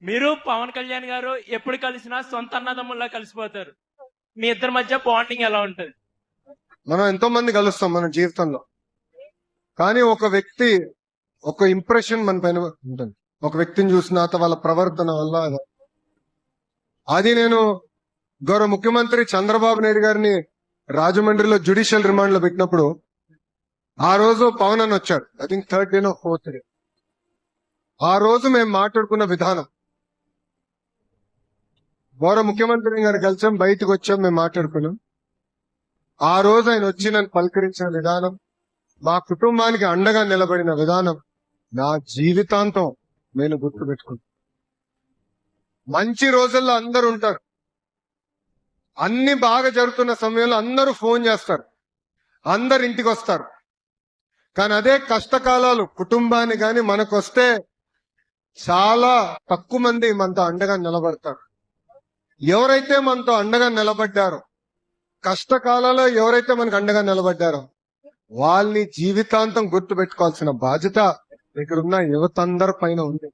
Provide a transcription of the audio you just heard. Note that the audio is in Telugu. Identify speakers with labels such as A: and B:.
A: మీరు పవన్ కళ్యాణ్ గారు ఎప్పుడు కలిసినా సొంత అన్నదమ్ముల్లా కలిసిపోతారు. మీ ఇద్దరి మధ్య బాండింగ్ ఎలా ఉంటది?
B: మనం ఎంతో మంది కలుస్తాం మన జీవితంలో, కానీ ఒక వ్యక్తి ఒక ఇంప్రెషన్ మన పైన ఉంటుంది. ఒక వ్యక్తిని చూసిన తర్వాత వాళ్ళ ప్రవర్తన వల్ల అది నేను గౌరవ ముఖ్యమంత్రి చంద్రబాబు నాయుడు గారిని రాజమండ్రిలో జ్యుడిషియల్ రిమాండ్ లో పెట్టినప్పుడు ఆ రోజు పవన్ అని వచ్చాడు. I think 3rd day 4th day. ఆ రోజు మేము మాట్లాడుకున్న విధానం, గౌరవ ముఖ్యమంత్రి గారు కలిసాం, బయటకు వచ్చాం, మేము మాట్లాడుకున్నాం. ఆ రోజు ఆయన వచ్చి నన్ను పలకరించిన విధానం, మా కుటుంబానికి అండగా నిలబడిన విధానం నా జీవితాంతం నేను గుర్తుపెట్టుకున్నాను. మంచి రోజుల్లో అందరు ఉంటారు, అన్ని బాగా జరుగుతున్న సమయంలో అందరూ ఫోన్ చేస్తారు, అందరు ఇంటికి వస్తారు. కానీ అదే కష్టకాలాలు కుటుంబాన్ని గాని మనకు వస్తే చాలా తక్కువ మంది మనతో అండగా నిలబడతారు. ఎవరైతే మనతో అండగా నిలబడ్డారో, కష్టకాలంలో ఎవరైతే మనకు అండగా నిలబడ్డారో వాళ్ళని జీవితాంతం గుర్తు పెట్టుకోవాల్సిన బాధ్యత ఇక్కడున్న యువత అందరి పైన ఉంది.